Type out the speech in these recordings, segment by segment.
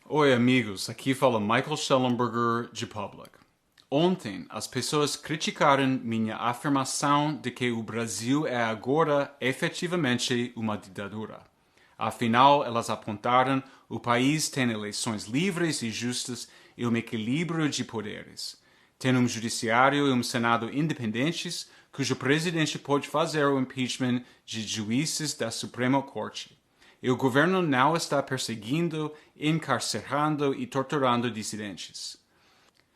Oi, amigos. Aqui fala Michael Schellenberger de Public. Ontem, as pessoas criticaram minha afirmação de que o Brasil é agora efetivamente uma ditadura. Afinal, elas apontaram o país tem eleições livres e justas e um equilíbrio de poderes. Tem um judiciário e um senado independentes, cujo presidente pode fazer o impeachment de juízes da Suprema Corte. E o governo não está perseguindo, encarcerando e torturando dissidentes.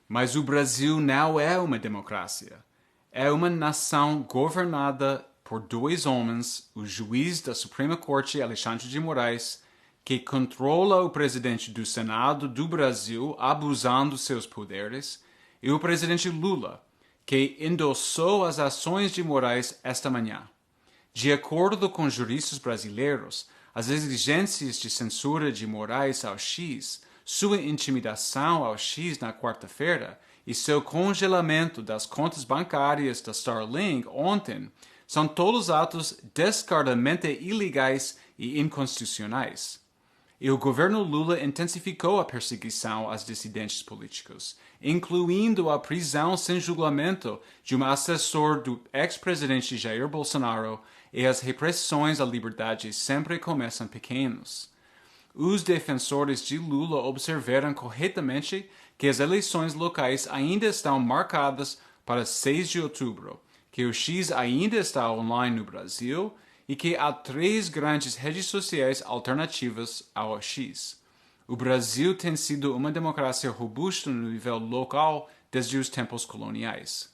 Mas o Brasil não é uma democracia. É uma nação governada por dois homens, o juiz da Suprema Corte, Alexandre de Moraes, que controla o presidente do Senado do Brasil, abusando seus poderes, e o presidente Lula, que endossou as ações de Moraes esta manhã. De acordo com juristas brasileiros, as exigências de censura de Moraes ao X, sua intimidação ao X na quarta-feira e seu congelamento das contas bancárias da Starlink ontem são todos atos descaradamente ilegais e inconstitucionais. E o governo Lula intensificou a perseguição aos dissidentes políticos, incluindo a prisão sem julgamento de um assessor do ex-presidente Jair Bolsonaro, e as repressões à liberdade sempre começam pequenos. Os defensores de Lula observaram corretamente que as eleições locais ainda estão marcadas para 6 de outubro, que o X ainda está online no Brasil e que há 3 grandes redes sociais alternativas ao X. O Brasil tem sido uma democracia robusta no nível local desde os tempos coloniais.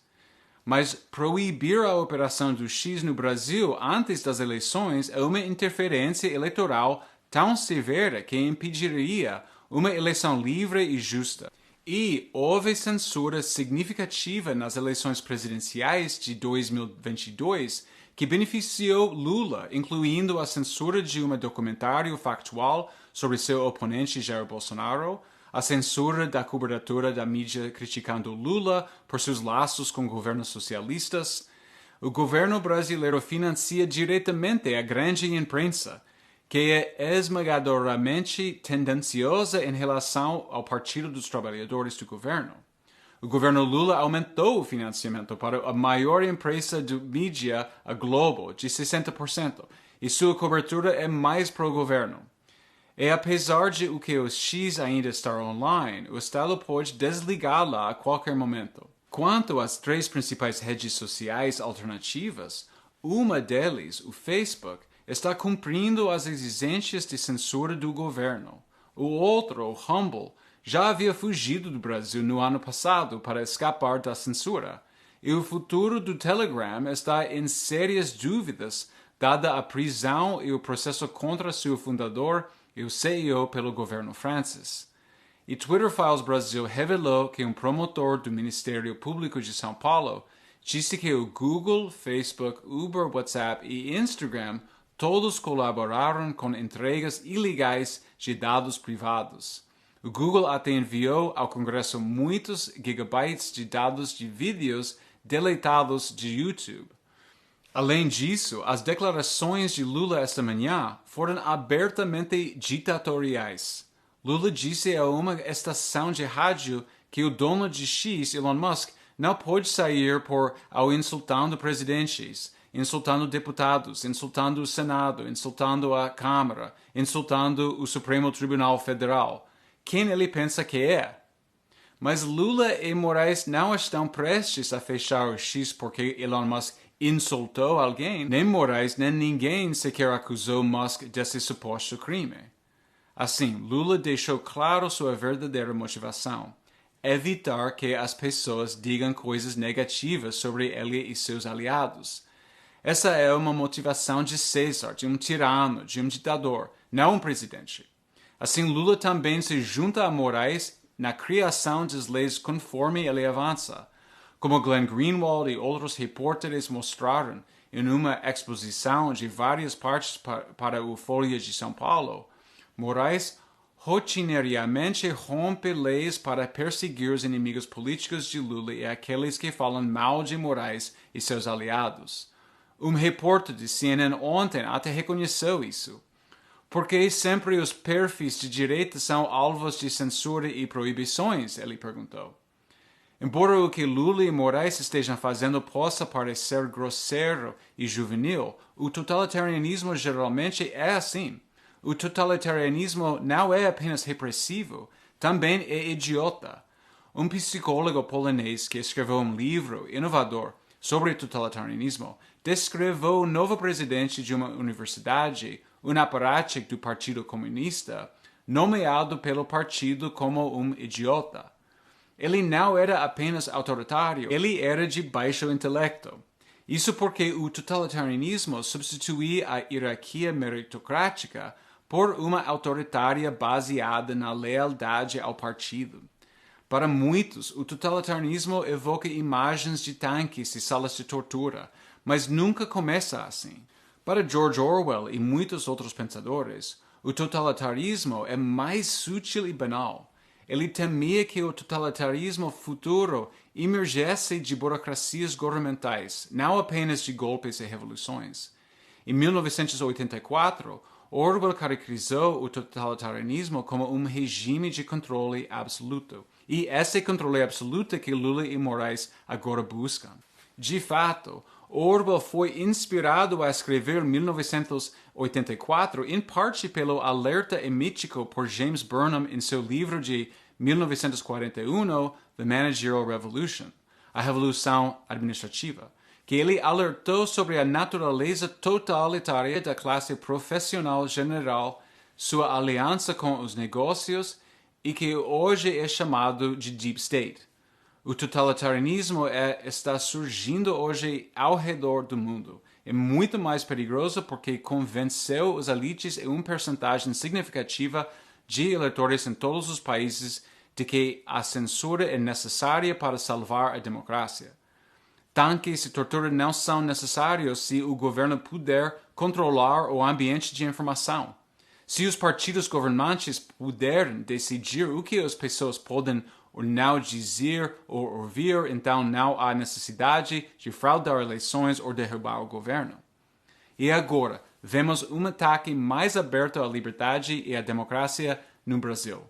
Mas proibir a operação do X no Brasil antes das eleições é uma interferência eleitoral tão severa que impediria uma eleição livre e justa. E houve censura significativa nas eleições presidenciais de 2022 que beneficiou Lula, incluindo a censura de um documentário factual sobre seu oponente Jair Bolsonaro, a censura da cobertura da mídia criticando Lula por seus laços com governos socialistas. O governo brasileiro financia diretamente a grande imprensa, que é esmagadoramente tendenciosa em relação ao Partido dos Trabalhadores do governo. O governo Lula aumentou o financiamento para a maior empresa de mídia, a Globo, de 60%, e sua cobertura é mais pró-governo. E apesar de o que o X ainda estar online, o Estado pode desligá-la a qualquer momento. Quanto às 3 principais redes sociais alternativas, uma delas, o Facebook, está cumprindo as exigências de censura do governo. O outro, o Humble, já havia fugido do Brasil no ano passado para escapar da censura. E o futuro do Telegram está em sérias dúvidas, dada a prisão e o processo contra seu fundador e o CEO pelo governo Francis. E Twitter Files Brasil revelou que um promotor do Ministério Público de São Paulo disse que o Google, Facebook, Uber, WhatsApp e Instagram todos colaboraram com entregas ilegais de dados privados. O Google até enviou ao Congresso muitos gigabytes de dados de vídeos deletados de YouTube. Além disso, as declarações de Lula esta manhã foram abertamente ditatoriais. Lula disse a uma estação de rádio que o dono de X, Elon Musk, não pode sair ao insultando presidentes, insultando deputados, insultando o Senado, insultando a Câmara, insultando o Supremo Tribunal Federal. Quem ele pensa que é? Mas Lula e Moraes não estão prestes a fechar o X porque Elon Musk insultou alguém. Nem Moraes nem ninguém sequer acusou Musk desse suposto crime. Assim, Lula deixou claro sua verdadeira motivação: evitar que as pessoas digam coisas negativas sobre ele e seus aliados. Essa é uma motivação de César, de um tirano, de um ditador, não um presidente. Assim, Lula também se junta a Moraes na criação das leis conforme ele avança. Como Glenn Greenwald e outros repórteres mostraram em uma exposição de várias partes para o Folha de São Paulo, Moraes rotineiramente rompe leis para perseguir os inimigos políticos de Lula e aqueles que falam mal de Moraes e seus aliados. Um repórter de CNN ontem até reconheceu isso. Por que sempre os perfis de direita são alvos de censura e proibições? Ele perguntou. Embora o que Lula e Moraes estejam fazendo possa parecer grosseiro e juvenil, o totalitarismo geralmente é assim. O totalitarismo não é apenas repressivo, também é idiota. Um psicólogo polonês que escreveu um livro inovador sobre totalitarismo descreveu o novo presidente de uma universidade, um aparatic do Partido Comunista, nomeado pelo partido como um idiota. Ele não era apenas autoritário, ele era de baixo intelecto. Isso porque o totalitarismo substituía a hierarquia meritocrática por uma autoritária baseada na lealdade ao partido. Para muitos, o totalitarismo evoca imagens de tanques e salas de tortura, mas nunca começa assim. Para George Orwell e muitos outros pensadores, o totalitarismo é mais sutil e banal. Ele temia que o totalitarismo futuro emergesse de burocracias governamentais, não apenas de golpes e revoluções. Em 1984, Orwell caracterizou o totalitarismo como um regime de controle absoluto. E esse controle absoluto que Lula e Moraes agora buscam. De fato, Orwell foi inspirado a escrever 1984 em parte pelo alerta emitido por James Burnham em seu livro de 1941, The Managerial Revolution, a Revolução Administrativa, que ele alertou sobre a natureza totalitária da classe profissional general, sua aliança com os negócios e que hoje é chamado de Deep State. O totalitarismo está surgindo hoje ao redor do mundo. É muito mais perigoso porque convenceu as elites e uma percentagem significativa de eleitores em todos os países de que a censura é necessária para salvar a democracia. Tanques e tortura não são necessários se o governo puder controlar o ambiente de informação. Se os partidos governantes puderem decidir o que as pessoas podem ou não dizer ou ouvir, então não há necessidade de fraudar eleições ou derrubar o governo. E agora, vemos um ataque mais aberto à liberdade e à democracia no Brasil.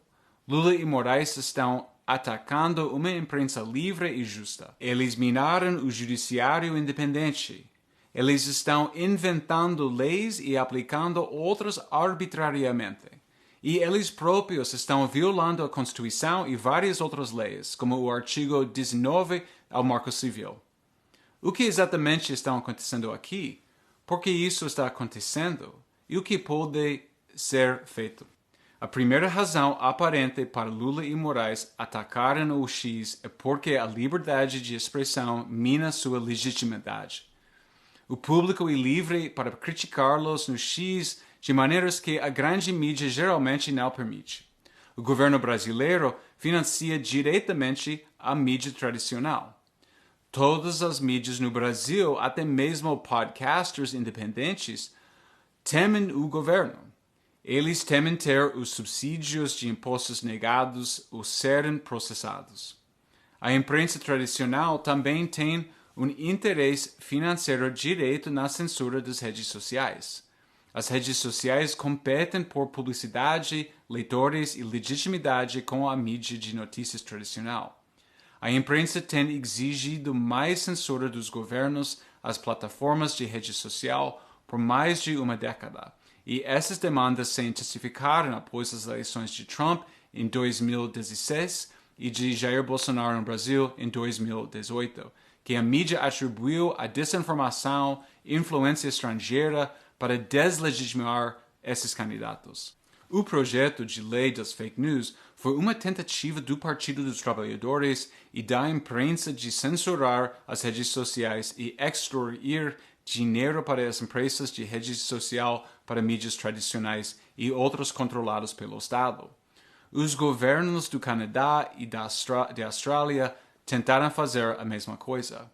Lula e Moraes estão atacando uma imprensa livre e justa. Eles minaram o judiciário independente. Eles estão inventando leis e aplicando outras arbitrariamente. E eles próprios estão violando a Constituição e várias outras leis, como o artigo 19 ao Marco Civil. O que exatamente está acontecendo aqui? Por que isso está acontecendo? E o que pode ser feito? A primeira razão aparente para Lula e Moraes atacarem o X é porque a liberdade de expressão mina sua legitimidade. O público é livre para criticá-los no X de maneiras que a grande mídia geralmente não permite. O governo brasileiro financia diretamente a mídia tradicional. Todas as mídias no Brasil, até mesmo podcasters independentes, temem o governo. Eles temem ter os subsídios de impostos negados ou serem processados. A imprensa tradicional também tem um interesse financeiro direto na censura das redes sociais. As redes sociais competem por publicidade, leitores e legitimidade com a mídia de notícias tradicional. A imprensa tem exigido mais censura dos governos às plataformas de rede social por mais de uma década, e essas demandas se intensificaram após as eleições de Trump em 2016 e de Jair Bolsonaro no Brasil em 2018, que a mídia atribuiu a desinformação, influência estrangeira para deslegitimar esses candidatos. O projeto de lei das fake news foi uma tentativa do Partido dos Trabalhadores e da imprensa de censurar as redes sociais e extrair dinheiro para as empresas de rede social para mídias tradicionais e outros controlados pelo Estado. Os governos do Canadá e da Austrália tentaram fazer a mesma coisa.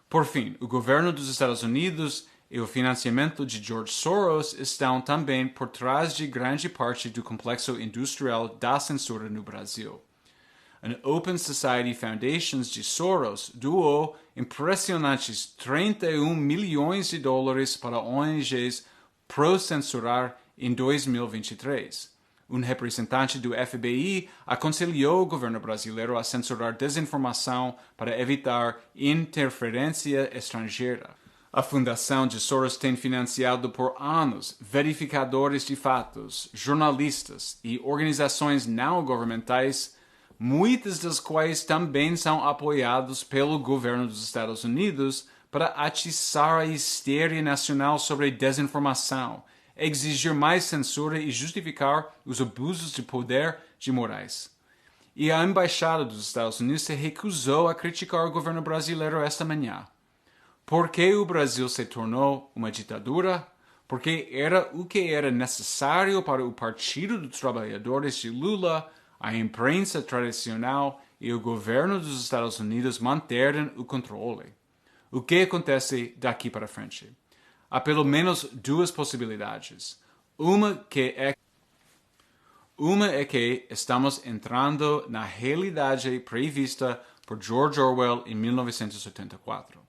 Por fim, o governo dos Estados Unidos e o financiamento de George Soros estão também por trás de grande parte do complexo industrial da censura no Brasil. A Open Society Foundation de Soros doou impressionantes $31 milhões para ONGs pro-censurar em 2023. Representante do FBI aconselhou o governo brasileiro a censurar desinformação para evitar interferência estrangeira. A Fundação de Soros tem financiado por anos verificadores de fatos, jornalistas e organizações não governamentais, muitas das quais também são apoiados pelo governo dos Estados Unidos, para atiçar a histeria nacional sobre desinformação, exigir mais censura e justificar os abusos de poder de Moraes. E a Embaixada dos Estados Unidos se recusou a criticar o governo brasileiro esta manhã. Por que o Brasil se tornou uma ditadura? Porque era o que era necessário para o Partido dos Trabalhadores de Lula, a imprensa tradicional e o governo dos Estados Unidos manterem o controle. O que acontece daqui para frente? Há pelo menos duas possibilidades. Uma é que estamos entrando na realidade prevista por George Orwell em 1984.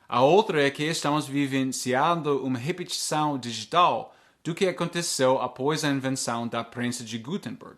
A outra é que estamos vivenciando uma repetição digital do que aconteceu após a invenção da prensa de Gutenberg.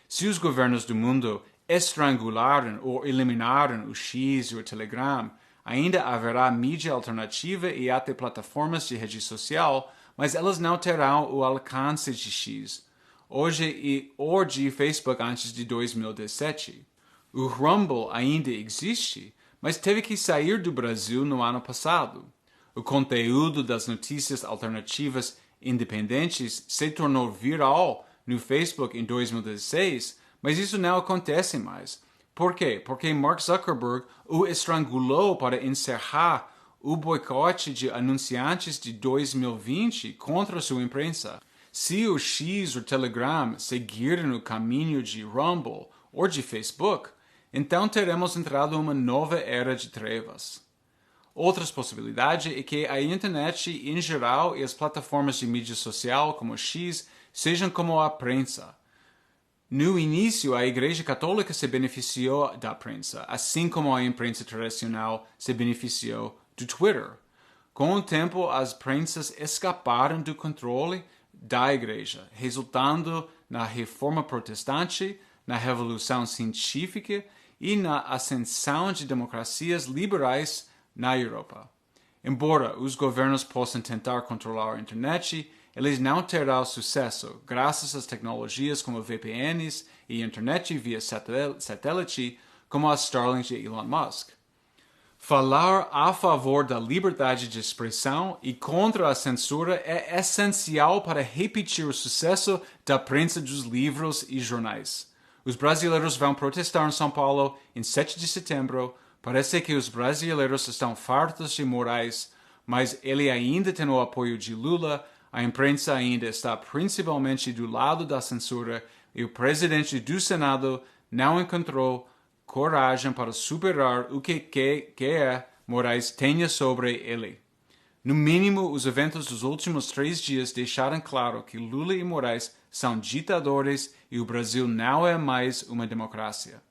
Se os governos do mundo estrangularem ou eliminarem o X e o Telegram, ainda haverá mídia alternativa e até plataformas de rede social, mas elas não terão o alcance de X, hoje ou de Facebook antes de 2017. O Rumble ainda existe, mas teve que sair do Brasil no ano passado. O conteúdo das notícias alternativas independentes se tornou viral no Facebook em 2016, mas isso não acontece mais. Por quê? Porque Mark Zuckerberg o estrangulou para encerrar o boicote de anunciantes de 2020 contra sua imprensa. Se o X ou Telegram seguirem o caminho de Rumble ou de Facebook, então teremos entrado em uma nova era de trevas. Outra possibilidade é que a internet em geral e as plataformas de mídia social como o X sejam como a prensa. No início, a Igreja Católica se beneficiou da prensa, assim como a imprensa tradicional se beneficiou do Twitter. Com o tempo, as prensas escaparam do controle da Igreja, resultando na Reforma Protestante, na Revolução Científica e na ascensão de democracias liberais na Europa. Embora os governos possam tentar controlar a internet, eles não terão sucesso graças às tecnologias como VPNs e internet via satélite, como a Starlink de Elon Musk. Falar a favor da liberdade de expressão e contra a censura é essencial para repetir o sucesso da prensa dos livros e jornais. Os brasileiros vão protestar em São Paulo em 7 de setembro. Parece que os brasileiros estão fartos de Moraes, mas ele ainda tem o apoio de Lula. A imprensa ainda está principalmente do lado da censura e o presidente do Senado não encontrou coragem para superar o que Moraes tenha sobre ele. No mínimo, os eventos dos últimos 3 dias deixaram claro que Lula e Moraes são ditadores e o Brasil não é mais uma democracia.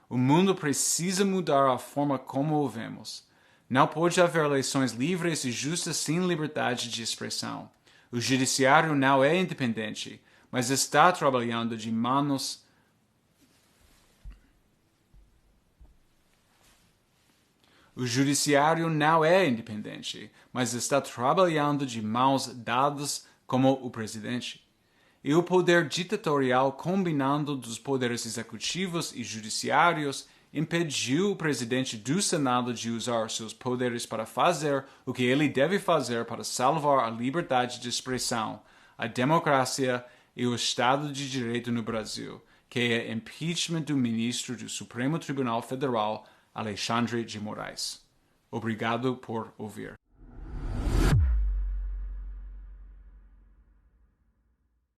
O mundo precisa mudar a forma como o vemos. Não pode haver eleições livres e justas sem liberdade de expressão. O judiciário não é independente, mas está trabalhando de mãos dadas como o presidente. E o poder ditatorial combinando dos poderes executivos e judiciários impediu o presidente do Senado de usar seus poderes para fazer o que ele deve fazer para salvar a liberdade de expressão, a democracia e o Estado de Direito no Brasil, que é impeachment do ministro do Supremo Tribunal Federal, Alexandre de Moraes. Obrigado por ouvir.